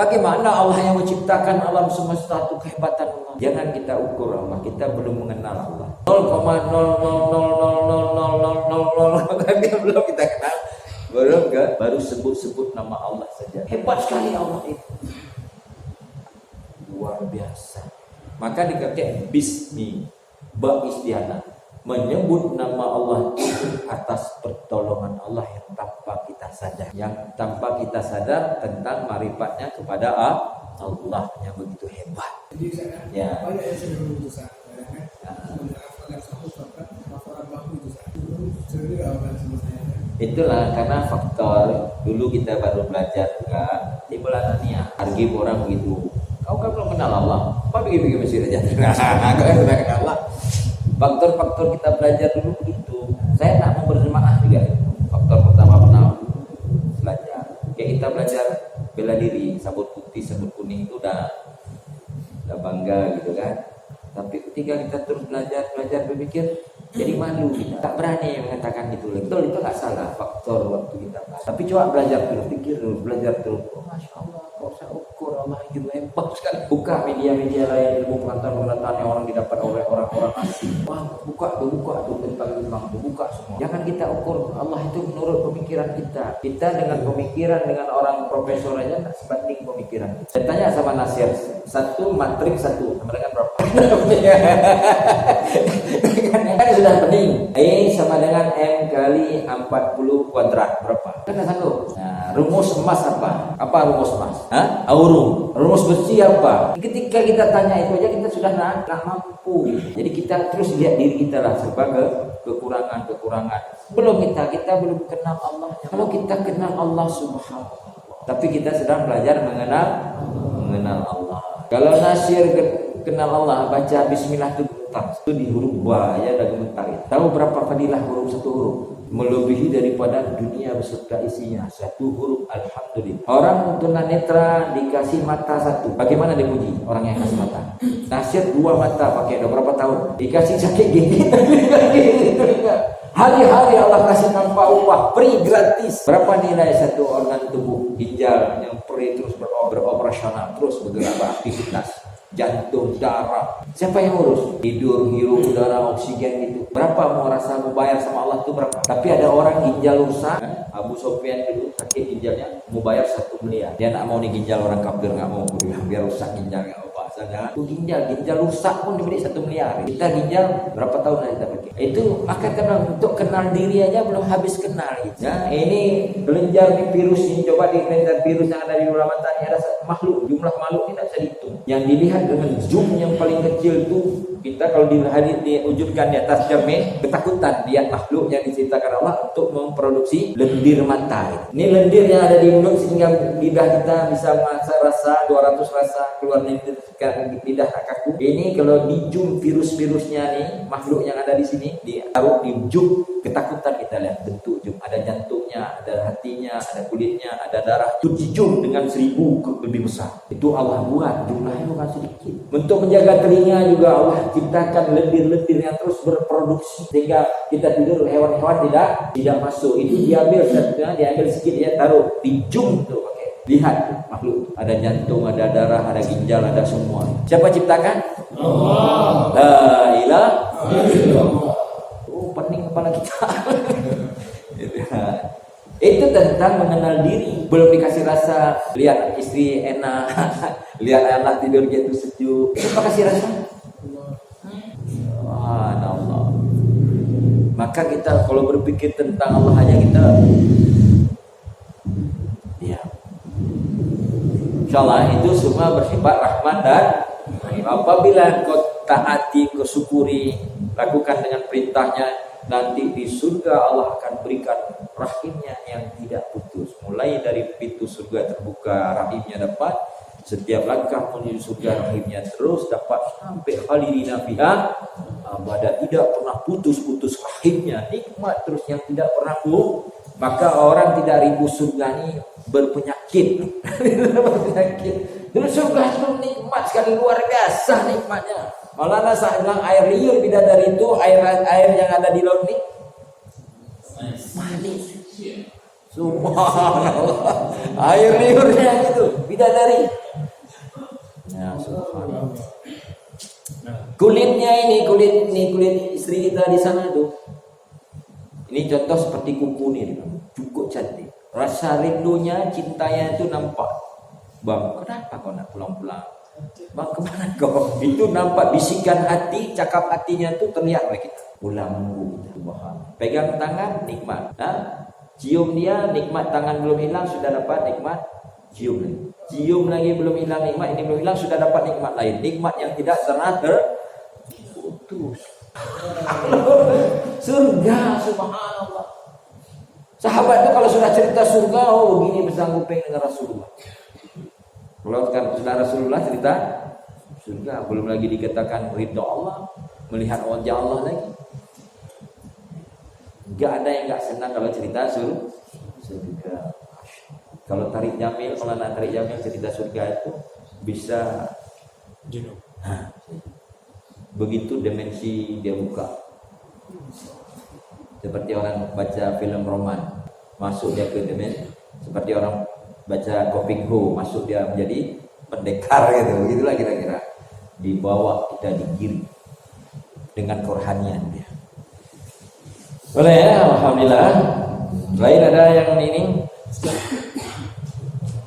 Bagaimana Allah yang menciptakan alam semesta itu kehebatan Allah? Jangan kita ukur Allah, kita belum mengenal Allah. 0,0000000 dia belum kita kenal. Baru sebut-sebut nama Allah saja. Hebat sekali Allah itu. Luar biasa. Maka dikatakan bismi ba isti'anah, menyebut nama Allah itu atas pertolongan Allah yang tanpa kita sadar, tentang marifatnya kepada Allah yang begitu hebat. Ya. Itulah karena faktor dulu kita baru belajar juga di bulan Ania. Hargi orang begitu. Kau kan belum kenal Allah. Apa begini masih aja? Kau kan sudah kenal Allah. Faktor-faktor kita belajar dulu begitu. Saya nak berjemaah juga. Faktor pertama pernah belajar. Kayak kita belajar bela diri, sabut putih, sabut kuning itu udah bangga gitu kan. Tapi ketika kita terus belajar berpikir, jadi malu kita. Tak berani mengatakan itu lagi. Betul, itu nggak salah faktor waktu kita belajar. Tapi coba belajar terus, pikir terus, belajar terus. Oh, Masya Allah, kok saya ukur Allah itu hebat sekali. Buka media-media lain, ilmu pengetahuan yang orang didapat oleh orang-orang asing. Wah, buka tuh tentang buka semua. Jangan kita ukur Allah itu menurut pemikiran kita. Kita dengan pemikiran dengan orang profesor aja tak sebanding pemikiran. Saya tanya sama Nasir, satu matrik satu sama dengan berapa? Kan sudah pening. Sama dengan M kali 40 kuadrat berapa? Kan dah sanggup. Nah, rumus emas apa? Apa rumus emas? Aurum. Rumus besi apa? Ketika kita tanya itu aja kita sudah nak mampu. Jadi kita terus lihat diri kita lah serba kekurangan. Belum kita belum kenal Allah. Kalau kita kenal Allah Subhanahu, tapi kita sedang belajar mengenal Allah. Kalau Nasir kenal Allah, baca bismillah itu di huruf ba ya ada gemetar. Tahu berapa fadilah huruf satu huruf? Melebihi daripada dunia beserta isinya. Satu huruf alhamdulillah. Orang tunanetra dikasih mata satu. Bagaimana dipuji orang yang kasih mata? Nasir 2 mata pakai udah berapa tahun? Dikasih sakit gigi. Hari-hari Allah kasih tanpa upah, free gratis. Berapa nilai satu organ tubuh? Ginjal yang free terus beroperasional, terus bergerak beraktivitas. Jantung, darah, siapa yang urus? Tidur, hirup udara, oksigen gitu. Berapa mau bayar sama Allah tuh berapa? Tapi ada orang ginjal rusak. Abu Sofyan dulu sakit ginjalnya, mau bayar 1 miliar. Dia nak mau nih ginjal orang kafir, nggak mau biar rusak ginjalnya. Jangan tuh ginjal rusak pun diberi 1 miliar. Kita ginjal berapa tahun lagi kita pakai? Itu maka karena untuk kenal diri aja belum habis kenal. Ya, ini kelenjar nih virus ini, coba di kelenjar virus yang ada di luar mata ini ada makhluk, jumlah makhluk ini tidak bisa dihitung. Yang dilihat dengan zoom yang paling kecil itu kita kalau diwujudkan di atas cermin, ketakutan lihat makhluk yang diciptakan Allah untuk memproduksi lendir mata. Ini lendir yang ada di mulut sehingga lidah kita bisa rasa 200 rasa keluar lendir lidah kaku. Ini kalau di zoom virus-virusnya nih, makhluk yang ada di sini ditaruh di zoom, ketakutan kita lihat bentuk zoom. Ada jantungnya, ada hatinya, ada kulitnya, ada darah. Itu di zoom dengan 1000 lebih besar. Itu Allah buat, jumlahnya bukan sedikit. Untuk menjaga telinga juga Allah ciptakan lendir-lendir yang terus berproduksi sehingga kita tidur hewan-hewan tidak masuk. Itu diambil sedikit ya, taruh di zoom tuh. Lihat makhluk, ada jantung, ada darah, ada ginjal, ada semua. Siapa ciptakan? Allah. La ilaha illallah. Oh, pening kepala kita. Itu tentang mengenal diri. Belum dikasih rasa, lihat istri enak, lihat anak tidur gitu sejuk. Siapa kasih rasa? Allah. Maka kita kalau berpikir tentang Allah aja kita, ya. Insyaallah itu semua bersifat rahmat dan rahim. Apabila kau taati, kau syukuri, lakukan dengan perintahnya, nanti di surga Allah akan berikan rahimnya yang tidak putus. Mulai dari pintu surga terbuka, rahimnya dapat. Setiap langkah menuju surga, rahimnya terus dapat sampai khalidina fiha abada, tidak pernah putus-putus rahimnya, nikmat terus yang tidak pernah putus. Maka orang tidak rindu surga ini berpenyakit. Dan surga itu nikmat sekali, luar biasa nikmatnya. Maulana saya bilang air liur bidadari itu air yang ada di laut ini manis. Subhanallah. Air liurnya gitu, bidadari. Ya, subhanallah. Kulitnya ini, kulit istri kita di sana tuh. Ini contoh seperti kuku nih, cukup cantik. Rasa rindunya, cintanya itu nampak. Bang, kenapa kau nak pulang-pulang? Bang, kemana kau? Itu nampak bisikan hati, cakap hatinya itu terlihat oleh kita. Pulang nunggu kita, pegang tangan, nikmat. Cium dia, nikmat tangan belum hilang, sudah dapat nikmat cium lagi. Cium lagi belum hilang nikmat, ini belum hilang, sudah dapat nikmat lain. Nikmat yang tidak pernah terputus. Surga, subhanallah. Sahabat itu kalau sudah cerita surga, oh begini bersanggup dengan Rasulullah. Kalau kan sudah Rasulullah cerita surga, belum lagi dikatakan ridha Allah, melihat wajah Allah lagi. Gak ada yang gak senang kalau cerita surga. Kalau tarik jamil, kalau nak tarik jamil cerita surga itu bisa jenuh. Begitu dimensi dia buka. Seperti orang baca film roman, masuk dia ke dimensi. Seperti orang baca Koping Ho, masuk dia menjadi pendekar gitu. Begitulah kira-kira. Dibawa kita digiring dengan kerohanian dia. Boleh ya, alhamdulillah. Lain ada yang ini?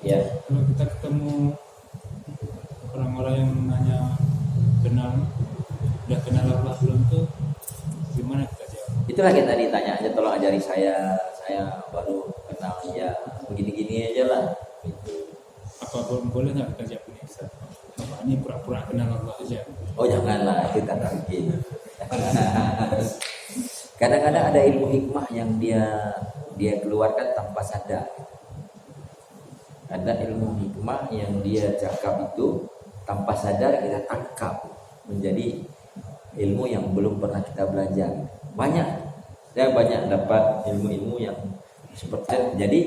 Ya. Kalau kita ketemu orang-orang yang nanya udah kenal Allah belum tuh, gimana kita jawab? Itulah kita ditanya aja, tolong ajari saya baru kenal ya, begini-gini aja lah. Apa boleh nggak kita jawab ini? Apa ini pura-pura kenal Allah aja? Oh janganlah, kita target. Kadang-kadang ada ilmu hikmah yang dia keluarkan tanpa sadar. Ada ilmu hikmah yang dia cakap itu tanpa sadar kita tangkap menjadi ilmu yang belum pernah kita belajar. Saya banyak dapat ilmu-ilmu yang seperti itu. Jadi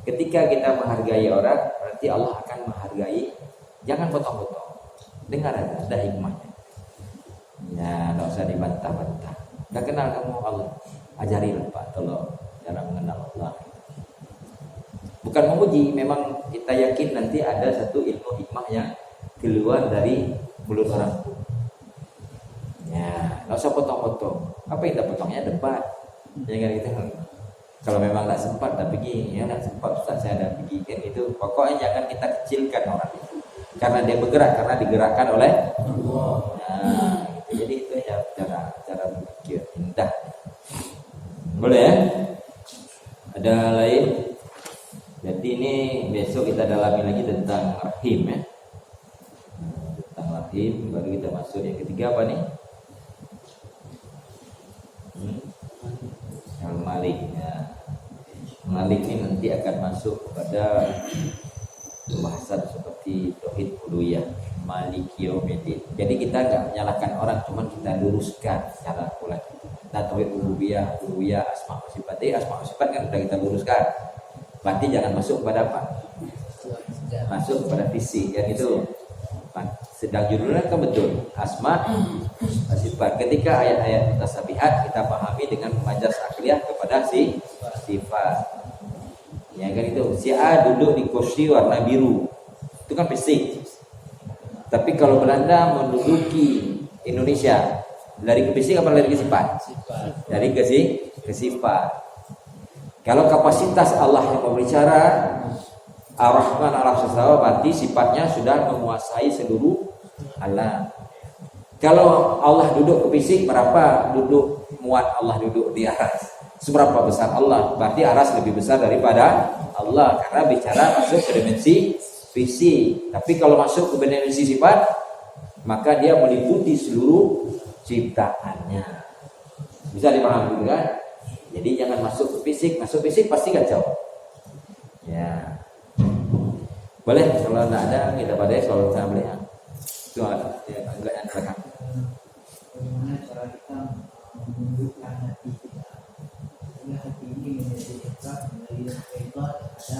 ketika kita menghargai orang, berarti Allah akan menghargai. Jangan potong-potong. Dengar ada hikmahnya. Ya, tidak usah dibantah-bantah. Gak kenal kamu Allah, ajarilah Pak, tolong cara mengenal Allah. Bukan memuji, memang kita yakin nanti ada satu ilmu hikmah yang keluar dari mulut orang. Ya, gak usah potong-potong. Apa yang kita potongnya debat. Jangan gitu. Kalau memang tak sempat, tak pergi. Ya, tak sempat Ustaz, saya ada pergi kan itu. Pokoknya jangan kita kecilkan orang itu. Karena dia bergerak, karena digerakkan oleh Allah. Nah, jadi itu ya cara berpikir indah. Boleh ya? Ada lain? Jadi ini besok kita dalami lagi tentang rahim ya. Tentang rahim, baru kita masuk yang ketiga apa nih? Al-Malik ya. Malik ini nanti akan masuk kepada pembahasan seperti tauhid uluhiyah, Malik Yaumiddin. Jadi kita enggak menyalahkan orang, cuman kita luruskan cara pola kita. Nah, tauhid uluhiyah, asma wa sifat. Asma wa sifat kan sudah kita luruskan. Berarti jangan masuk kepada apa? Masuk kepada fisik yang itu. Sedang judulnya kan betul, asma wa sifat. Ketika ayat-ayat mutasabihat kita pahami dengan majas akliyah kepada si sifat. Ya kan itu, si A duduk di kursi warna biru, itu kan fisik. Tapi kalau Belanda menduduki Indonesia, dari ke fisik apa dari ke sifat? Dari ke sifat. Kalau kapasitas Allah yang berbicara, Ar-Rahman Ar-Rahim, berarti sifatnya sudah menguasai seluruh alam. Kalau Allah duduk ke fisik, berapa duduk muat Allah duduk di aras? Seberapa besar Allah? Berarti aras lebih besar daripada Allah, karena bicara masuk ke dimensi fisik. Tapi kalau masuk ke dimensi sifat, maka dia meliputi seluruh ciptaannya. Bisa dipahami kan? Jadi jangan masuk ke fisik pasti kacau. Ya. Boleh kalau tidak ada kita pada kalau tidak boleh. Itu ya enggak yang belakang. Bagaimana cara kita menundukkan hati kita? Sehingga hati ini menjadi dekat dari syaitan ada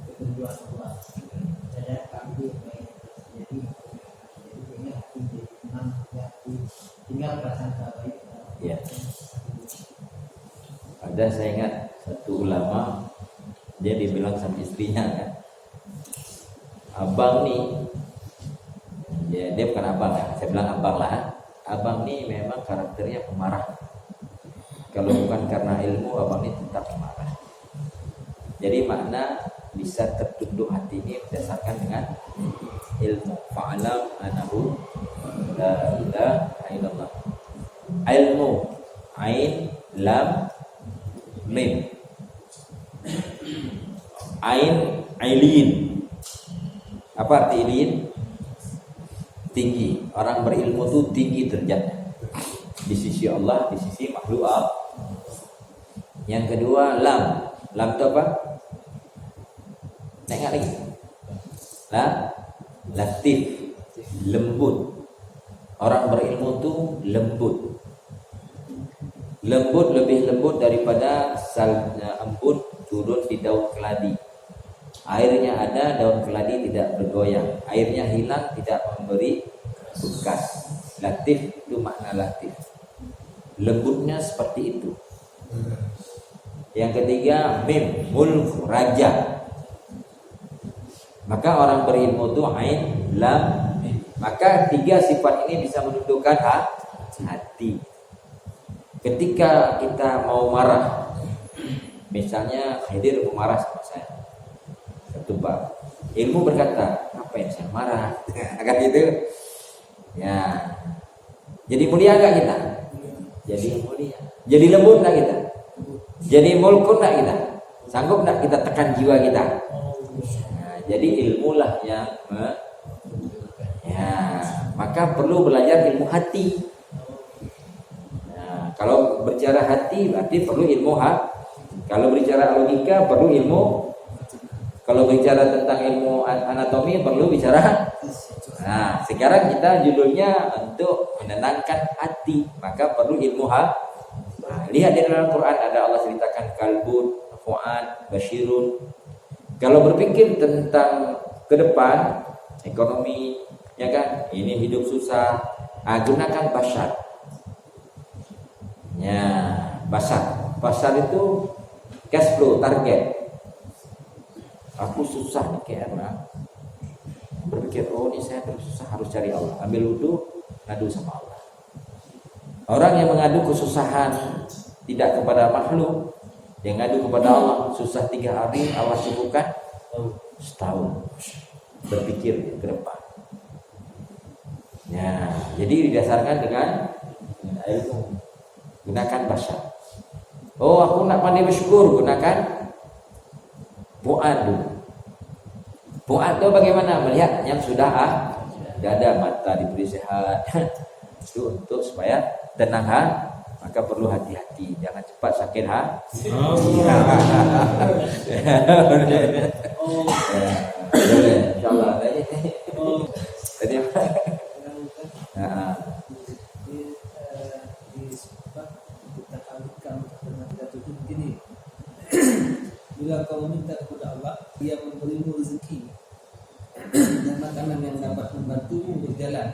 ketujuan Allah. Ada kambing baik jadi sehingga hati menjadi tenang, hati tinggal perasaan baik. Ya. Ada saya ingat satu ulama Dia dibilang sama istrinya kan, abang nih, ya dia bukan abang ya, saya bilang abang lah. Abang nih memang karakternya pemarah. Kalau bukan karena ilmu, abang ini tetap pemarah. Jadi makna bisa tertunduk hati ini berdasarkan dengan ilmu. Fa'alam anahu la ilaha illallah. Ilmu, ain, lam, mim. Ain, ailin. Apa arti ilin? Tinggi. Orang berilmu itu tinggi derajatnya di sisi Allah, di sisi makhluk Allah. Yang kedua lam. Lam itu apa? Ingat lagi. Latif, lembut. Orang berilmu itu lembut. Lembut lebih lembut daripada embun turun di daun keladi. Airnya ada, daun keladi tidak bergoyang. Airnya hilang, tidak memberi bekas. Latif itu makna latif. Lembutnya seperti itu. Yang ketiga mim, mulk, raja. Maka orang berilmu itu ain, lam, mim. Maka tiga sifat ini bisa menunjukkan hati. Ketika kita mau marah, misalnya Khidir mau marah sama saya, satu bab, ilmu berkata, apa yang saya marah? Akan itu, ya. Jadi mulia nggak kita? Jadi mulia. Jadi lembut nggak kita? Jadi mulkun nggak kita? Sanggup nggak kita tekan jiwa kita? Nah, jadi ilmulah yang ya, maka perlu belajar ilmu hati. Nah, kalau berbicara hati berarti perlu ilmu Kalau berbicara logika perlu ilmu. Kalau bicara tentang ilmu anatomi perlu bicara. Nah, sekarang kita judulnya untuk menenangkan hati, maka perlu ilmu Nah, lihat di dalam Quran ada Allah ceritakan kalbun, fuad, basyirun. Kalau berpikir tentang ke depan, ekonomi, ya kan, ini hidup susah, gunakan basar. Ya, basar. Basar itu cash flow, target. Aku susah nih kayak orang. Berpikir, oh ini saya susah, harus cari Allah. Ambil wudu, ngadu sama Allah. Orang yang mengadu kesusahan tidak kepada makhluk, yang ngadu kepada Allah, susah 3 hari, Allah sibukkan setahun. Berpikir ke depan. Ya, jadi didasarkan dengan ilmu. Gunakan basar. Oh, aku nak pandai bersyukur, gunakan fuad dulu. Fuad itu bagaimana? Melihat yang sudah ada mata diberi sehat. Itu untuk supaya tenang maka perlu hati-hati, jangan cepat sakit insyaallah tadi bila kau meminta kepada Allah, Dia memberimu rezeki dan makanan yang dapat membantumu berjalan,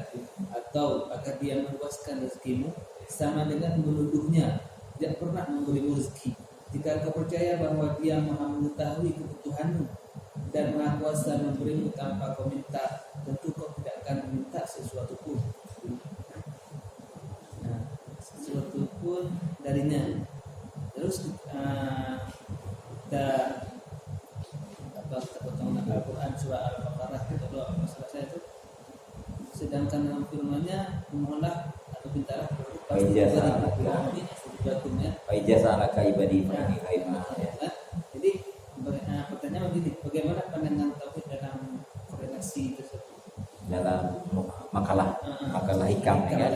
atau agar Dia meluaskan rezekimu, sama dengan menuduhnya tidak pernah memberimu rezeki. Jika kau percaya bahwa Dia Maha mengetahui kebutuhanmu dan Maha kuasa memberimu tanpa kau minta, tentu kau tidak akan meminta sesuatu pun. Nah, sesuatu pun darinya. Terus kita potong Al-Quran surah Al-Baqarah kedua masalah saya itu, sedangkan dalam firman-Nya memohonlah atau mintalah ijazah ala ibadi. Jadi pertanyaan begini, bagaimana pandangan tauhid dalam korelasi tersebut dalam makalah hikam ya kan?